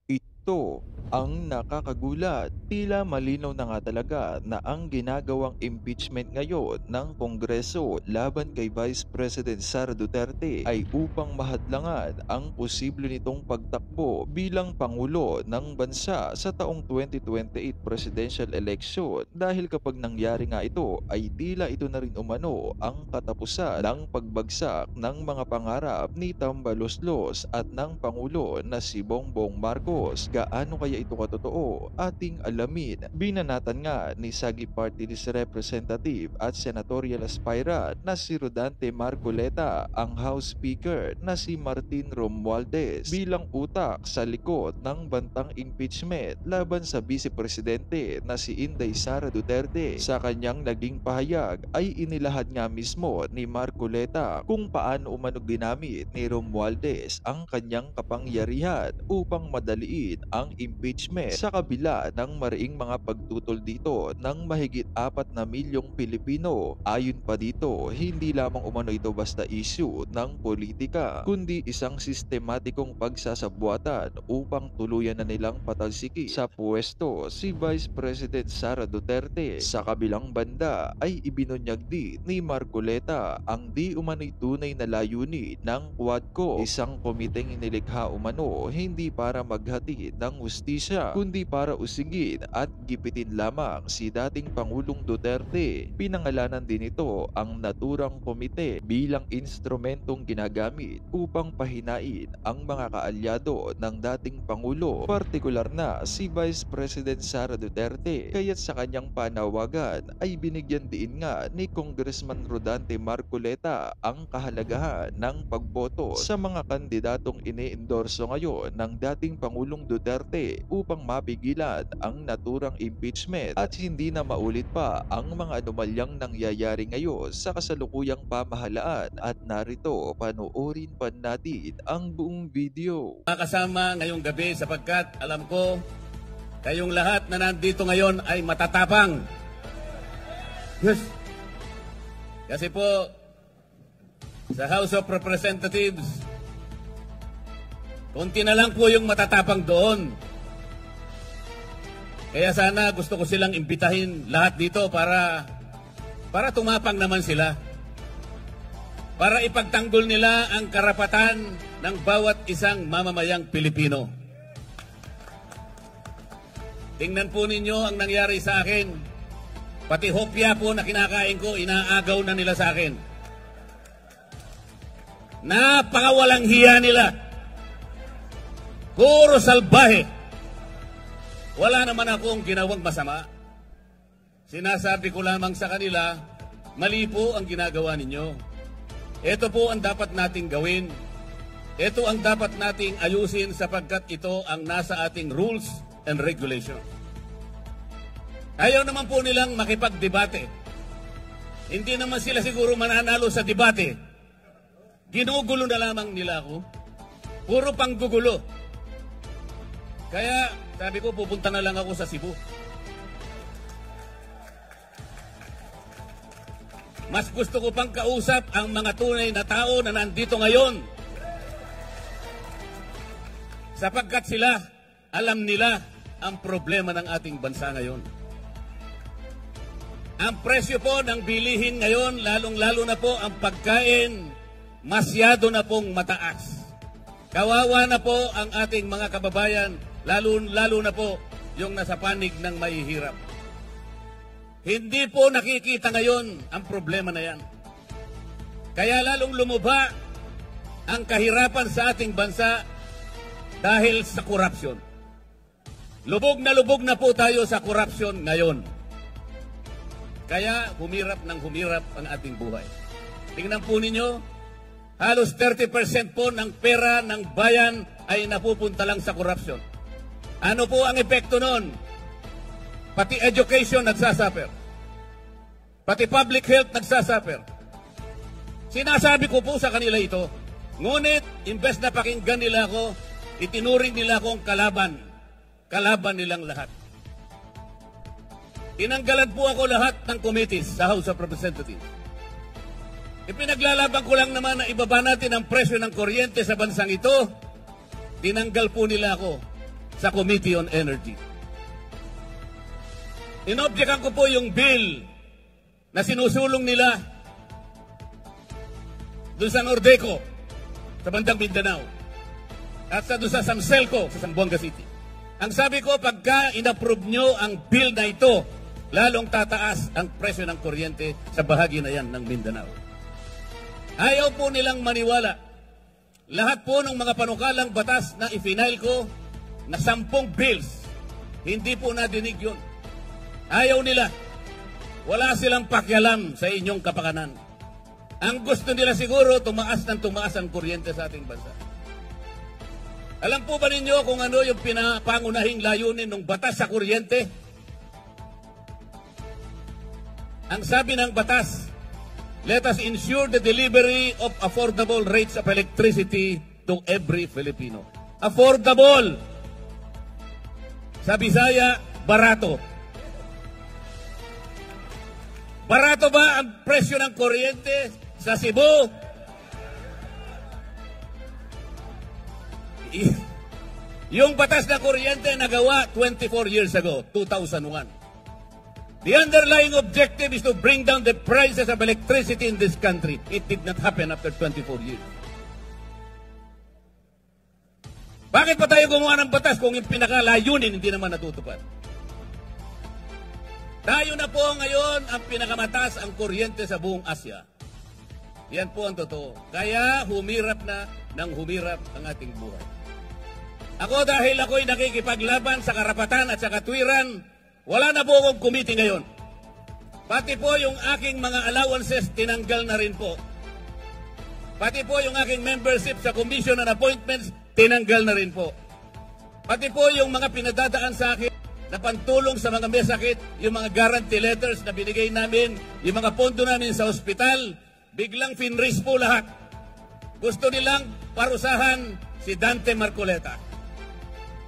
Ito ang nakakagulat. Tila malinaw na nga talaga na ang ginagawang impeachment ngayon ng Kongreso laban kay Vice President Sara Duterte ay upang mahadlangan ang posible nitong pagtakbo bilang Pangulo ng bansa sa taong 2028 presidential election, dahil kapag nangyari nga ito ay tila ito na rin umano ang katapusan ng pagbagsak ng mga pangarap ni Tambaloslos at ng Pangulo na si Bongbong Marcos. Gaano kaya ito katotoo? Ating alamin. Binanatan nga ni Sagip Party List Representative at Senatorial Aspirant na si Rodante Marcoleta ang House Speaker na si Martin Romualdez bilang utak sa likod ng bantang impeachment laban sa Vice Presidente na si Inday Sara Duterte. Sa kanyang naging pahayag ay inilahad nga mismo ni Marcoleta kung paano umano ginamit ni Romualdez ang kanyang kapangyarihan upang madaliin ang impeachment sa kabila ng mariing mga pagtutol dito ng mahigit 4 na milyong Pilipino. Ayon pa dito, hindi lamang umano ito basta issue ng politika, kundi isang sistematikong pagsasabuatan upang tuluyan na nilang patalsiki sa pwesto si Vice President Sara Duterte. Sa kabilang banda ay ibinunyag din ni Marcoleta ang di umano'y tunay na layunin ng Quadcom, isang komiteng inilikha umano hindi para maghatid ng hustisya kundi para usigin at gipitin lamang si dating Pangulong Duterte. Pinangalanan din ito ang naturang komite bilang instrumentong ginagamit upang pahinain ang mga kaalyado ng dating Pangulo, partikular na si Vice President Sara Duterte. Kaya't sa kanyang panawagan ay binigyan din nga ni Congressman Rodante Marcoleta ang kahalagahan ng pagboto sa mga kandidatong ine-endorso ngayon ng dating Pangulong Duterte upang mapigilan ang naturang impeachment at hindi na maulit pa ang mga anomalyang nangyayari ngayon sa kasalukuyang pamahalaan. At narito, panoorin pa natin ang buong video. Kasama ngayong gabi sapagkat alam ko kayong lahat na nandito ngayon ay matatapang. Yes. Kasi po sa House of Representatives, konti na lang po yung matatapang doon. Kaya sana gusto ko silang imbitahin lahat dito para tumapang naman sila. Para ipagtanggol nila ang karapatan ng bawat isang mamamayang Pilipino. Tingnan po ninyo ang nangyari sa akin. Pati hopya po na kinakain ko, inaagaw na nila sa akin. Napakawalang hiya nila. Puro salbahe. Wala naman akong ginawang masama. Sinasabi ko lamang sa kanila, mali po ang ginagawa ninyo. Ito po ang dapat nating gawin. Ito ang dapat nating ayusin sapagkat ito ang nasa ating rules and regulation. Ayaw naman po nilang makipagdebate. Hindi naman sila siguro mananalo sa debate. Ginugulo na lamang nila ako. Puro panggugulo. Kaya sabi ko pupunta na lang ako sa Cebu. Mas gusto ko pang kausap ang mga tunay na tao na nandito ngayon. Sapagkat sila, alam nila ang problema ng ating bansa ngayon. Ang presyo po ng bilihin ngayon, lalong-lalo na po ang pagkain, masyado na pong mataas. Kawawa na po ang ating mga kababayan, lalo na po yung nasa panig ng mahihirap. Hindi po nakikita ngayon ang problema na yan. Kaya lalong lumubha ang kahirapan sa ating bansa dahil sa korupsyon. Lubog na po tayo sa korupsyon ngayon. Kaya humirap ang ating buhay. Tingnan po ninyo, halos 30% po ng pera ng bayan ay napupunta lang sa korupsyon. Ano po ang epekto nun? Pati education nagsasuffer. Pati public health nagsasuffer. Sinasabi ko po sa kanila ito. Ngunit, imbes na pakinggan nila ako, itinuring nila akong kalaban. Kalaban nilang lahat. Tinanggalan po ako lahat ng committees sa House of Representatives. Ipinaglalaban ko lang naman na ibaba natin ang presyo ng kuryente sa bansang ito. Tinanggal po nila ako. sa Committee on Energy. Inobjekan ko po yung bill na sinusulong nila doon sa Nordeco, sa bandang Mindanao, at doon sa Samselco, sa Zamboanga City. Ang sabi ko, pagka inapprove nyo ang bill na ito, lalong tataas ang presyo ng kuryente sa bahagi na yan ng Mindanao. Ayaw po nilang maniwala. Lahat po ng mga panukalang batas na ifinail ko na 10 bills, hindi po nadinig yun. Ayaw nila. Wala silang pakialam sa inyong kapakanan. Ang gusto nila siguro, tumaas ng tumaas ang kuryente sa ating bansa. Alam po ba ninyo kung ano yung pinapangunahing layunin ng batas sa kuryente? Ang sabi ng batas, let us ensure the delivery of affordable rates of electricity to every Filipino. Affordable. Sa Bisaya, barato. Barato ba ang presyo ng kuryente sa Cebu? Yung batas na kuryente nagawa 24 years ago, 2001. The underlying objective is to bring down the prices of electricity in this country. It did not happen after 24 years. Bakit pa tayo gumawa ng batas kung yung pinakalayunin hindi naman natutupad? Tayo na po ngayon ang pinakamataas ang kuryente sa buong Asia. Yan po ang totoo. Kaya humirap na ng humirap ang ating buhay. Ako dahil ako'y nakikipaglaban sa karapatan at sa katwiran, wala na po akong committee ngayon. Pati po yung aking mga allowances, tinanggal na rin po. Pati po yung aking membership sa Commission on Appointments, tinanggal na rin po. Pati po yung mga pinadadaan sa akin na pantulong sa mga may sakit, yung mga guarantee letters na binigay namin, yung mga pondo namin sa ospital, biglang finraise po lahat. Gusto nilang parusahan si Dante Marcoleta.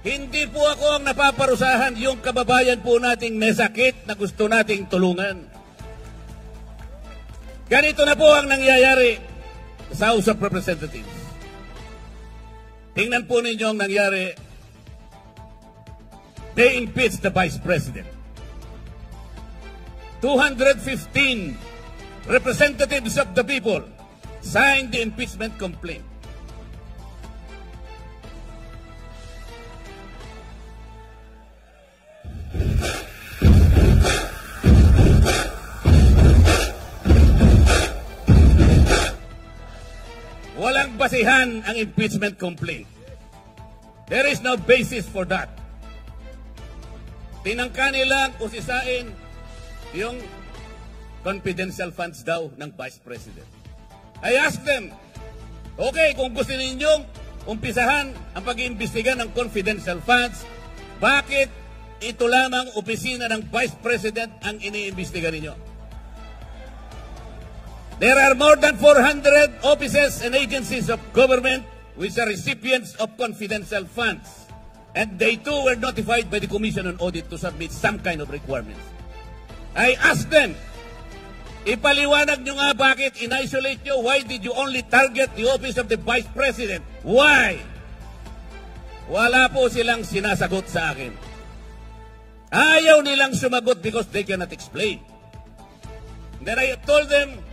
Hindi po ako ang napaparusahan, yung kababayan po nating may sakit na gusto nating tulungan. Ganito na po ang nangyayari sa House of Representatives. Tingnan po ninyo ang nangyari. They impeached the Vice President. 215 representatives of the people signed the impeachment complaint. Walang basihan ang impeachment complaint. There is no basis for that. Tinangka nilang usisain yung confidential funds daw ng Vice President. I asked them, okay, kung gusto ninyong umpisahan ang pag-iimbestiga ng confidential funds, bakit ito lamang opisina ng Vice President ang iniimbestiga ninyo? There are more than 400 offices and agencies of government which are recipients of confidential funds. And they too were notified by the Commission on Audit to submit some kind of requirements. I asked them, ipaliwanag nyo nga bakit in-isolate nyo, why did you only target the office of the Vice President? Why? Wala po silang sinasagot sa akin. Ayaw nilang sumagot because they cannot explain. Then I told them,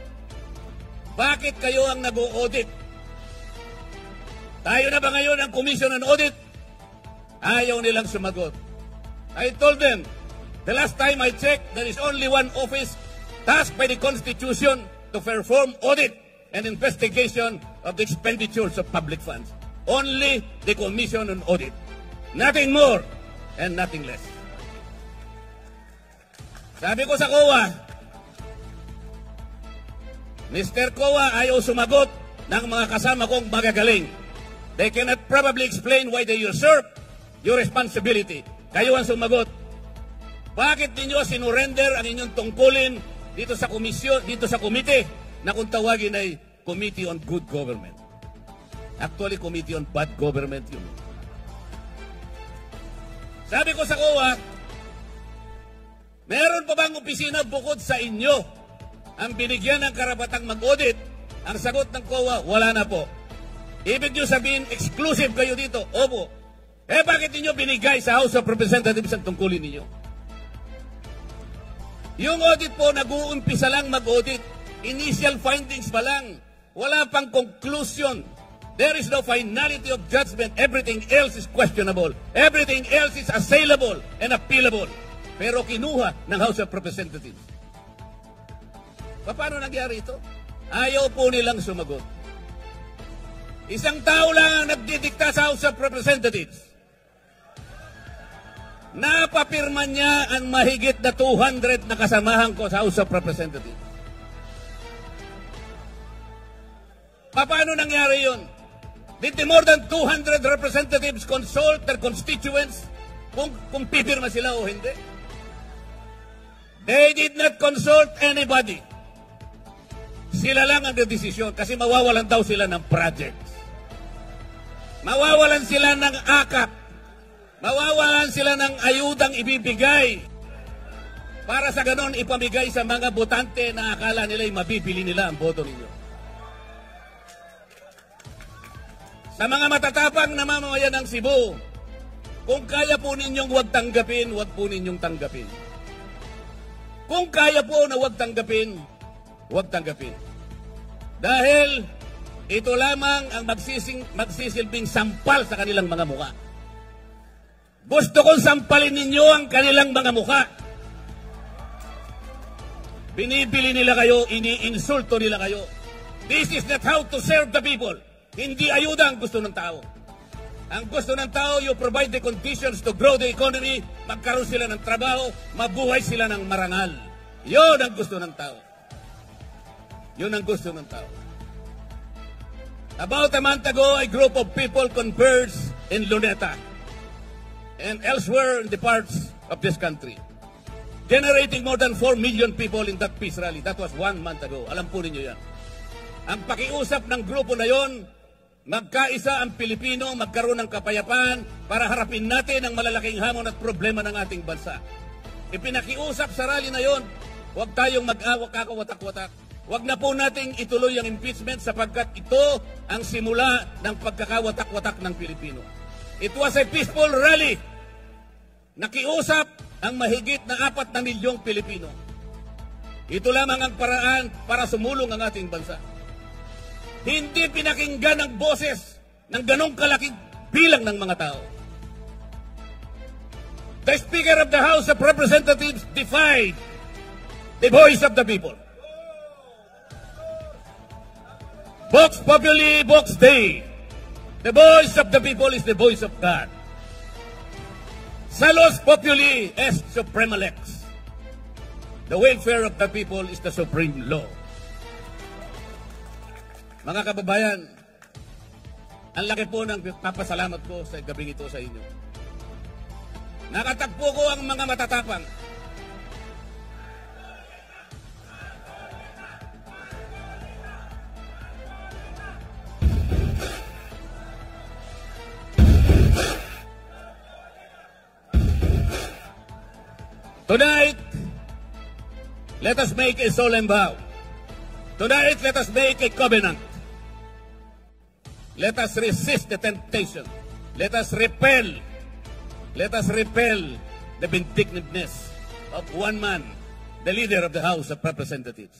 bakit kayo ang nag-audit? Tayo na ba ngayon ang Commission on Audit? Ayaw nilang sumagot. I told them, the last time I checked, there is only one office tasked by the Constitution to perform audit and investigation of the expenditures of public funds. Only the Commission on Audit. Nothing more and nothing less. Sabi ko sa COA, Mr. COA, ayaw sumagot ng mga kasama kong magagaling. They cannot probably explain why they usurp your responsibility. Kayo ang sumagot. Bakit ninyo sinurrender ang inyong tungkulin dito sa komisyon, dito sa komite na kung tawagin ay Committee on Good Government? Actually, Committee on Bad Government yun. Sabi ko sa COA, meron pa bang opisina bukod sa inyo ang binigyan ng karapatang mag-audit? Ang sagot ng COA, wala na po. Ibig nyo sabihin, exclusive kayo dito? Opo. Eh bakit ninyo binigay sa House of Representatives ang tungkulin ninyo? Yung audit po, nag-uumpisa lang mag-audit. Initial findings pa lang. Wala pang conclusion. There is no finality of judgment. Everything else is questionable. Everything else is assailable and appealable. Pero kinuha ng House of Representatives. Paano nangyari ito? Ayaw po nilang sumagot. Isang tao lang ang nagdidikta sa House of Representatives. Napapirma niya ang mahigit na 200 na kasamahan ko sa House of Representatives. Paano nangyari yun? Did the more than 200 representatives consult their constituents kung pipirma sila o hindi? They did not consult anybody. Sila lang ang desisyon kasi mawawalan daw sila ng projects. Mawawalan sila ng akap. Mawawalan sila ng ayudang ibibigay para sa ganon ipamigay sa mga botante na akala nila'y mabibili nila ang boto ninyo. Sa mga matatapang na mamamayan ng Cebu, kung kaya po ninyong huwag tanggapin, huwag po ninyong tanggapin. Kung kaya po na huwag tanggapin, huwag tanggapin. Dahil ito lamang ang magsisilbing sampal sa kanilang mga mukha. Gusto kong sampalin ninyo ang kanilang mga mukha. Binibili nila kayo, iniinsulto nila kayo. This is not how to serve the people. Hindi ayuda ang gusto ng tao. Ang gusto ng tao, you provide the conditions to grow the economy, magkaroon sila ng trabaho, mabuhay sila ng marangal. Yun ang gusto ng tao. Yun ang gusto ng tao. About a month ago, a group of people converged in Luneta and elsewhere in the parts of this country, generating more than 4 million people in that peace rally. That was 1 month ago. Alam po ninyo yan. Ang pakiusap ng grupo na yon, magkaisa ang Pilipino, magkaroon ng kapayapaan para harapin natin ang malalaking hamon at problema ng ating bansa. Ipinakiusap sa rally na yon, huwag tayong mag-awak kakawatak-watak. Huwag na po nating ituloy ang impeachment sapagkat ito ang simula ng pagkakawatak-watak ng Pilipino. It was a peaceful rally. Nakiusap ang mahigit na 4 na milyong Pilipino. Ito lamang ang paraan para sumulong ang ating bansa. Hindi pinakinggan ang boses ng ganong kalaking bilang ng mga tao. The Speaker of the House of Representatives defied the voice of the people. Vox Populi, Vox Dei. The voice of the people is the voice of God. Salus Populi est suprema lex. The welfare of the people is the supreme law. Mga kababayan, ang laki po ng papasalamat ko sa gabing ito sa inyo. Nakatagpo ko ang mga matatapang. Tonight, let us make a solemn vow. Tonight, let us make a covenant. Let us resist the temptation. Let us repel the vindictiveness of one man, the leader of the House of Representatives.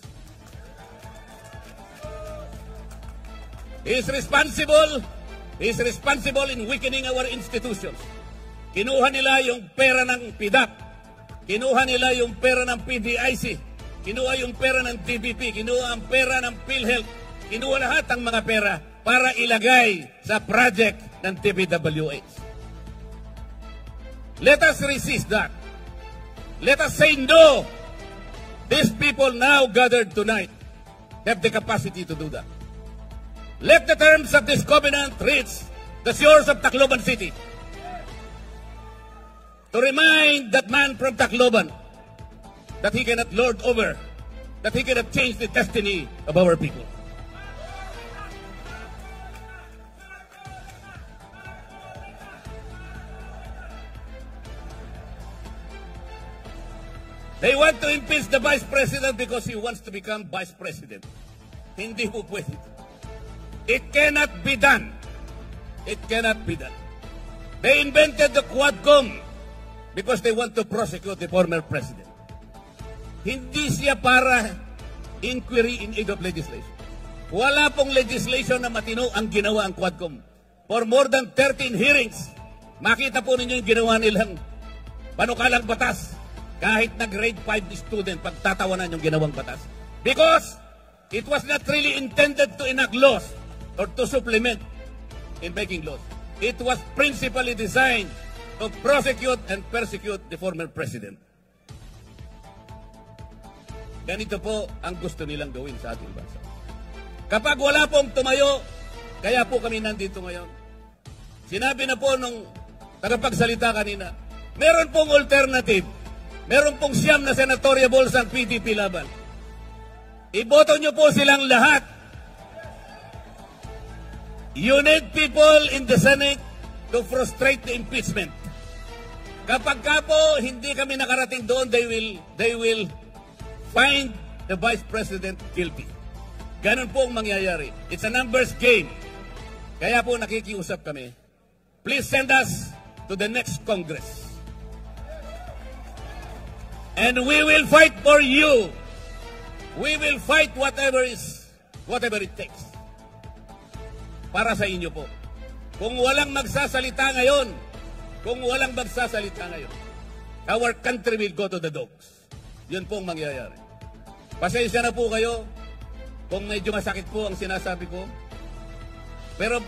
He is responsible in weakening our institutions. Kinuha nila yung pera ng PDAP. Kinuha nila yung pera ng PDIC, kinuha yung pera ng TVP, kinuha ang pera ng PhilHealth, kinuha lahat ang mga pera para ilagay sa project ng TPWH. Let us resist that. Let us say no. These people now gathered tonight have the capacity to do that. Let the terms of this covenant reach the shores of Tacloban City. To remind that man from Tacloban that he cannot lord over, that he cannot change the destiny of our people. They want to impeach the Vice President because he wants to become Vice President. Hindi po pwede. It cannot be done. It cannot be done. They invented the Quadcom because they want to prosecute the former president. Hindi siya para inquiry in aid of legislation. Wala pong legislation na matino ang ginawa ang Quadcom. For more than 13 hearings, makita po ninyo yung ginawa nilang panukalang batas. Kahit na grade 5 student, pagtatawanan yung ginawang batas. Because it was not really intended to enact laws or to supplement in making laws. It was principally designed to prosecute and persecute the former president. Ganito po ang gusto nilang gawin sa ating bansa. Kapag wala pong tumayo, kaya po kami nandito ngayon. Sinabi na po nung tagapagsalita kanina, meron pong alternative. Meron pong 9 na senatoriables ang PDP laban. Iboto nyo po silang lahat. You need people in the Senate to frustrate the impeachment. Kapag ka po hindi kami nakarating doon, they will find the Vice President guilty. Ganun po ang mangyayari. It's a numbers game. Kaya po nakikiusap kami. Please send us to the next Congress. And we will fight for you. We will fight whatever it takes. Para sa inyo po. Kung walang magsasalita ngayon, our country will go to the dogs. Yun po ang mangyayari. Pasensya na po kayo kung medyo masakit po ang sinasabi ko. Pero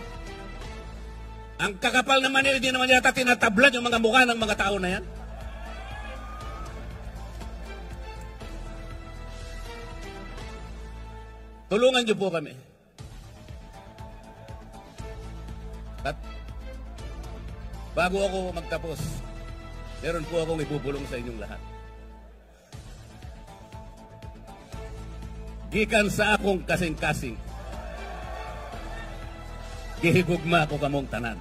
ang kakapal naman nila, hindi naman yata tinatablan yung mga mukha ng mga tao na yan. Tulungan niyo po kami. At bago ako magtapos, meron po akong ibubulong sa inyong lahat. Gikan sa akong kasing-kasing, gihigugma ko kamong tanan.